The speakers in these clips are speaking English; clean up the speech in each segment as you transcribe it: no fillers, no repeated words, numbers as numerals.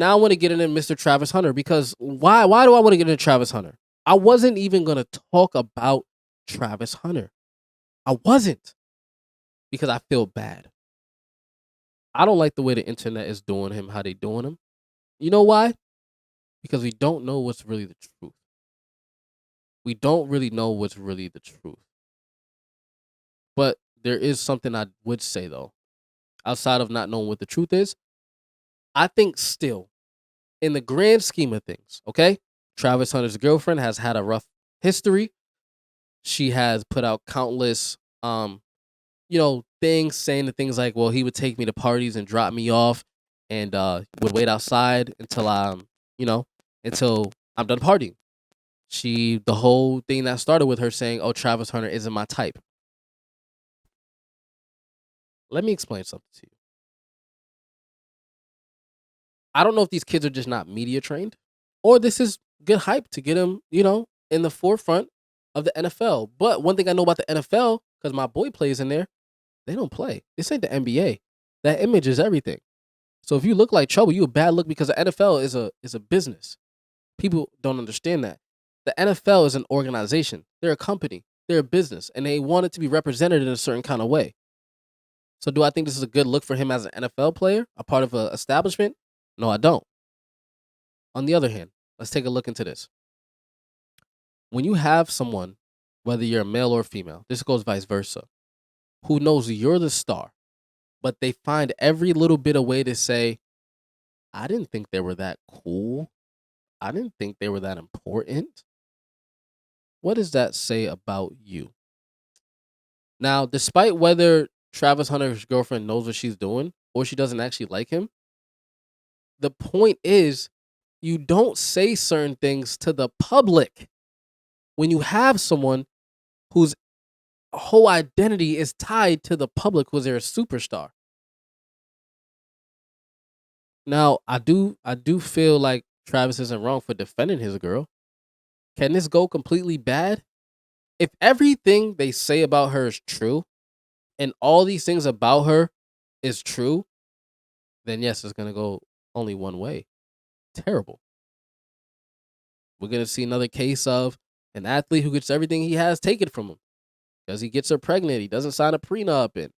now I want to get into Mr. Travis Hunter because why? Why do I want to get into Travis Hunter? I wasn't even gonna talk about Travis Hunter. I wasn't because I feel bad. I don't like the way the internet is doing him, how they doing him. You know why? Because we don't know what's really the truth. We don't really know what's really the truth. But there is something I would say though, outside of not knowing what the truth is. I think still, in the grand scheme of things, okay, Travis Hunter's girlfriend has had a rough history. She has put out countless, things saying the things like, well, he would take me to parties and drop me off and would wait outside until until I'm done partying. The whole thing that started with her saying, oh, Travis Hunter isn't my type. Let me explain something to you. I don't know if these kids are just not media trained or this is good hype to get them, in the forefront of the NFL. But one thing I know about the NFL, because my boy plays in there, they don't play. This ain't the NBA. That image is everything. So if you look like trouble, you a bad look because the NFL is a business. People don't understand that. The NFL is an organization. They're a company. They're a business. And they want it to be represented in a certain kind of way. So do I think this is a good look for him as an NFL player, a part of an establishment? No, I don't. On the other hand, let's take a look into this. When you have someone, whether you're a male or female, this goes vice versa, who knows you're the star, but they find every little bit of way to say, I didn't think they were that cool. I didn't think they were that important. What does that say about you? Now, despite whether Travis Hunter's girlfriend knows what she's doing or she doesn't actually like him, the point is you don't say certain things to the public when you have someone whose whole identity is tied to the public because they're a superstar. Now, I do feel like Travis isn't wrong for defending his girl. Can this go completely bad? If everything they say about her is true and all these things about her is true, then yes, it's going to go only one way. Terrible. We're going to see another case of an athlete who gets everything he has taken from him because he gets her pregnant. He doesn't sign a prenup.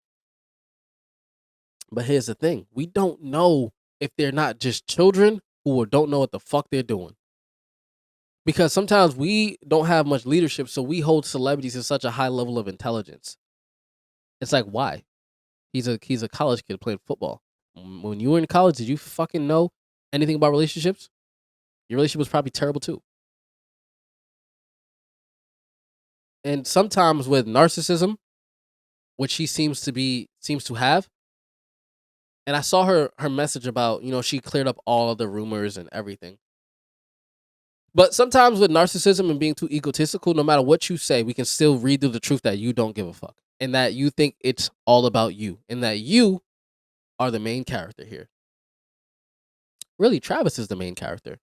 But here's the thing. We don't know if they're not just children who don't know what the fuck they're doing. Because sometimes we don't have much leadership, so we hold celebrities to such a high level of intelligence. It's like, why? He's a college kid playing football. When you were in college, did you fucking know anything about relationships? Your relationship was probably terrible too. And sometimes with narcissism, which she seems to have, and I saw her message about, she cleared up all of the rumors and everything. But sometimes with narcissism and being too egotistical, no matter what you say, we can still read through the truth that you don't give a fuck. And that you think it's all about you. And that you are the main character here. Really, Travis is the main character.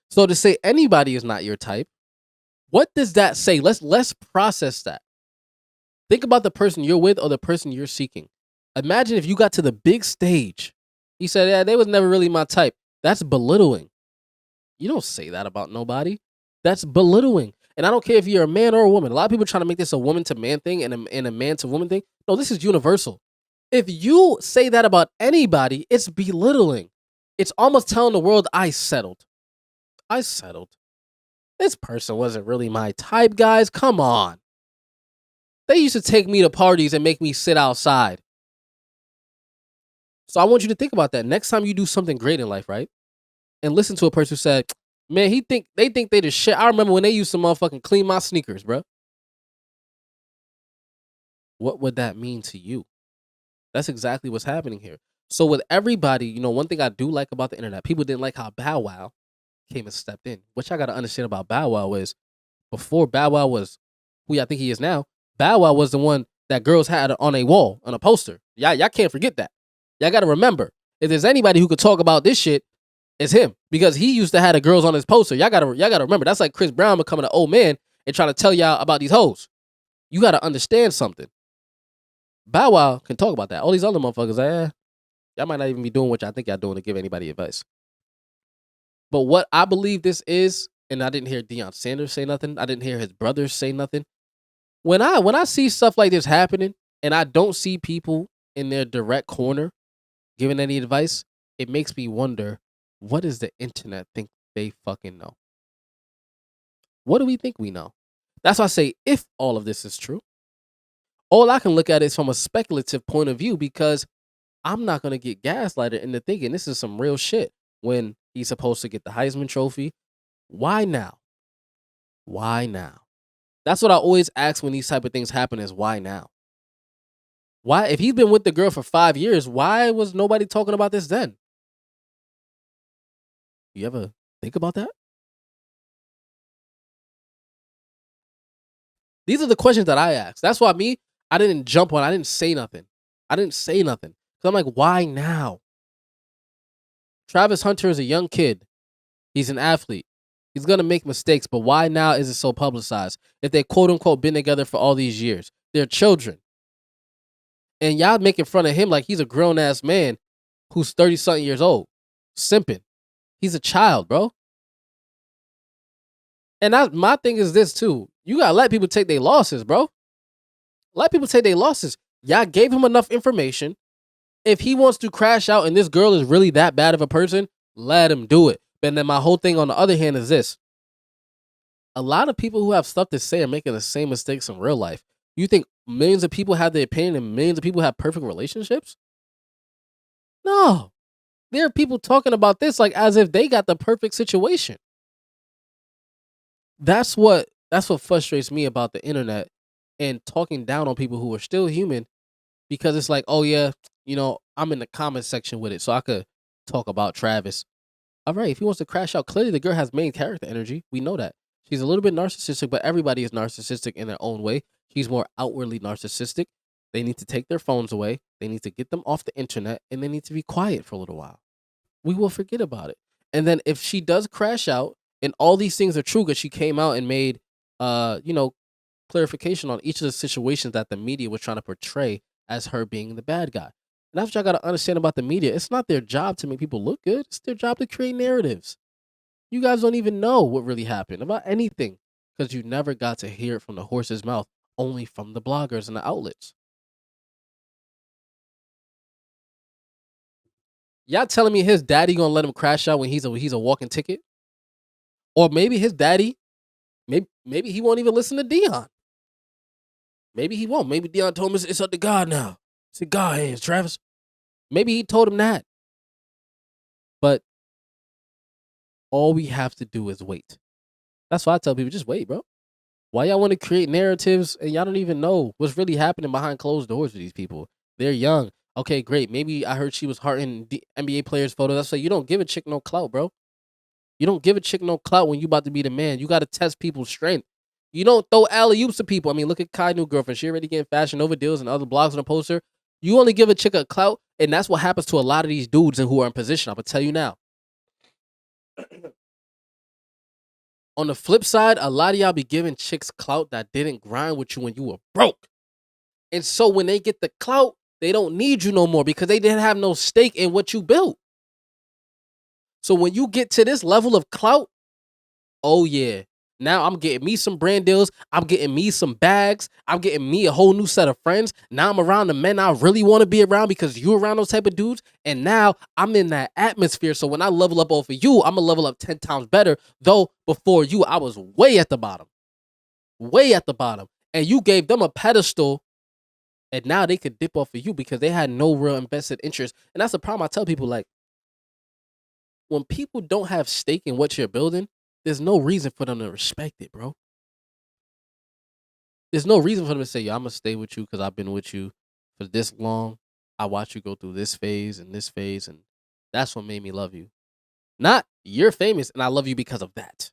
So to say anybody is not your type, what does that say? Let's process that. Think about the person you're with or the person you're seeking. Imagine if you got to the big stage. He said, yeah, they was never really my type. That's belittling. You don't say that about nobody. That's belittling. And I don't care if you're a man or a woman. A lot of people are trying to make this a woman to man thing and a man to woman thing. No, this is universal. If you say that about anybody, it's belittling. It's almost telling the world, I settled. I settled. This person wasn't really my type, guys. Come on. They used to take me to parties and make me sit outside. So I want you to think about that. Next time you do something great in life, right? And listen to a person who said, man, they think they the shit. I remember when they used to motherfucking clean my sneakers, bro. What would that mean to you? That's exactly what's happening here. So with everybody, one thing I do like about the internet, people didn't like how Bow Wow came and stepped in. Which I got to understand about Bow Wow is before Bow Wow was who I think he is now, Bow Wow was the one that girls had on a wall, on a poster. Y'all can't forget that. Y'all got to remember, if there's anybody who could talk about this shit, it's him. Because he used to have the girls on his poster. Y'all gotta remember, that's like Chris Brown becoming an old man and trying to tell y'all about these hoes. You gotta understand something. Bow Wow can talk about that. All these other motherfuckers, y'all might not even be doing what y'all think y'all doing to give anybody advice. But what I believe this is, and I didn't hear Deion Sanders say nothing. I didn't hear his brothers say nothing. When I see stuff like this happening, and I don't see people in their direct corner giving any advice, it makes me wonder, what does the internet think they fucking know? What do we think we know? That's why I say, if all of this is true, all I can look at is from a speculative point of view, because I'm not gonna get gaslighted into thinking this is some real shit when he's supposed to get the Heisman Trophy. Why now? Why now? That's what I always ask when these type of things happen, is why now? Why, if he's been with the girl for 5 years, why was nobody talking about this then? You ever think about that? These are the questions that I ask. That's why I didn't jump on. I didn't say nothing. I didn't say nothing. Because I'm like, why now? Travis Hunter is a young kid. He's an athlete. He's going to make mistakes, but why now is it so publicized? If they quote unquote been together for all these years, they're children. And y'all making fun of him like he's a grown ass man who's 30 something years old, simping. He's a child, bro. And my thing is this too. You got to let people take their losses, bro. Let people take their losses. Y'all gave him enough information. If he wants to crash out and this girl is really that bad of a person, let him do it. But then my whole thing on the other hand is this. A lot of people who have stuff to say are making the same mistakes in real life. You think millions of people have their opinion and millions of people have perfect relationships? No. There are people talking about this like as if they got the perfect situation. That's what frustrates me about the internet and talking down on people who are still human, because it's like, oh yeah, I'm in the comment section with it, so I could talk about Travis. All right, if he wants to crash out, clearly the girl has main character energy. We know that. She's a little bit narcissistic, but everybody is narcissistic in their own way. She's more outwardly narcissistic. They need to take their phones away. They need to get them off the internet, and they need to be quiet for a little while. We will forget about it. And then if she does crash out, and all these things are true, because she came out and made, uh, you know, clarification on each of the situations that the media was trying to portray as her being the bad guy. And that's what y'all got to understand about the media. It's not their job to make people look good. It's their job to create narratives. You guys don't even know what really happened about anything, because you never got to hear it from the horse's mouth, only from the bloggers and the outlets. Y'all telling me his daddy gonna let him crash out when he's a walking ticket? Or maybe his daddy, maybe he won't even listen to Dion. Maybe he won't. Maybe Dion told him it's up to God now. It's in God's hands, Travis. Maybe he told him that. But all we have to do is wait. That's why I tell people, just wait, bro. Why y'all want to create narratives and y'all don't even know what's really happening behind closed doors with these people? They're young. Okay, great. Maybe I heard she was hearting NBA players' photos. I say, you don't give a chick no clout, bro. You don't give a chick no clout when you about to be the man. You got to test people's strength. You don't throw alley-oops to people. I mean, look at Kai new girlfriend. She already getting Fashion Nova deals and other blogs on the poster. You only give a chick a clout, and that's what happens to a lot of these dudes and who are in position. I'm going to tell you now. On the flip side, a lot of y'all be giving chicks clout that didn't grind with you when you were broke. And so when they get the clout, they don't need you no more because they didn't have no stake in what you built. So when you get to this level of clout, oh yeah, now I'm getting me some brand deals. I'm getting me some bags. I'm getting me a whole new set of friends. Now I'm around the men I really want to be around because you're around those type of dudes. And now I'm in that atmosphere. So when I level up over you, I'm going to level up 10 times better. Though before you, I was way at the bottom. Way at the bottom. And you gave them a pedestal. And now they could dip off of you because they had no real invested interest. And that's the problem I tell people, like, when people don't have stake in what you're building, there's no reason for them to respect it, bro. There's no reason for them to say, yo, I'm going to stay with you because I've been with you for this long. I watched you go through this phase and this phase, and that's what made me love you. Not, you're famous and I love you because of that.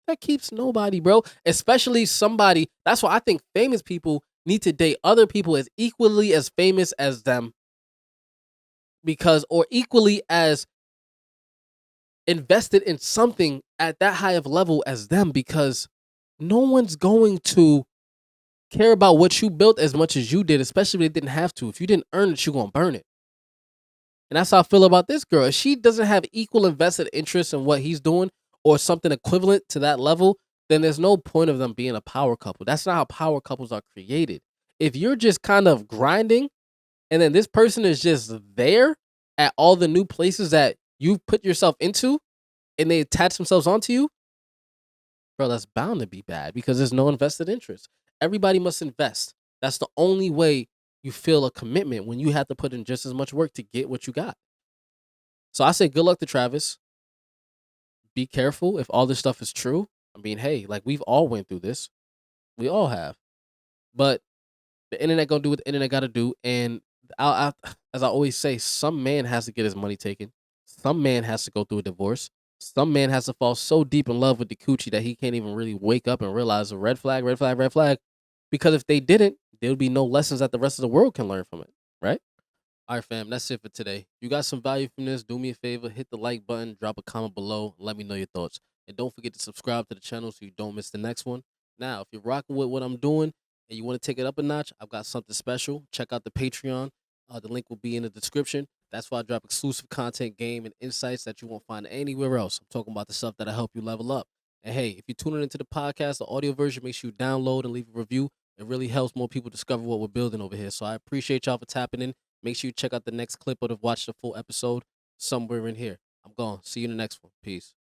That keeps nobody, bro. Especially somebody. That's why I think famous people need to date other people as equally as famous as them, because, or equally as invested in something at that high of level as them, because no one's going to care about what you built as much as you did, especially if they didn't have to. If you didn't earn it, you're going to burn it. And that's how I feel about this girl. If she doesn't have equal invested interest in what he's doing or something equivalent to that level, then there's no point of them being a power couple. That's not how power couples are created. If you're just kind of grinding and then this person is just there at all the new places that you've put yourself into and they attach themselves onto you, bro, that's bound to be bad because there's no invested interest. Everybody must invest. That's the only way you feel a commitment when you have to put in just as much work to get what you got. So I say good luck to Travis. Be careful if all this stuff is true. I mean, hey, like we've all went through this. We all have. But the internet gonna do what the internet gotta do. And as I always say, some man has to get his money taken. Some man has to go through a divorce. Some man has to fall so deep in love with the coochie that he can't even really wake up and realize a red flag, red flag, red flag. Because if they didn't, there would be no lessons that the rest of the world can learn from it. Right? All right, fam. That's it for today. You got some value from this? Do me a favor, hit the like button, drop a comment below, let me know your thoughts. And don't forget to subscribe to the channel so you don't miss the next one. Now, if you're rocking with what I'm doing and you want to take it up a notch, I've got something special. Check out the Patreon. The link will be in the description. That's why I drop exclusive content, game, and insights that you won't find anywhere else. I'm talking about the stuff that'll help you level up. And hey, if you're tuning into the podcast, the audio version, make sure you download and leave a review. It really helps more people discover what we're building over here. So I appreciate y'all for tapping in. Make sure you check out the next clip or to watch the full episode somewhere in here. I'm gone. See you in the next one. Peace.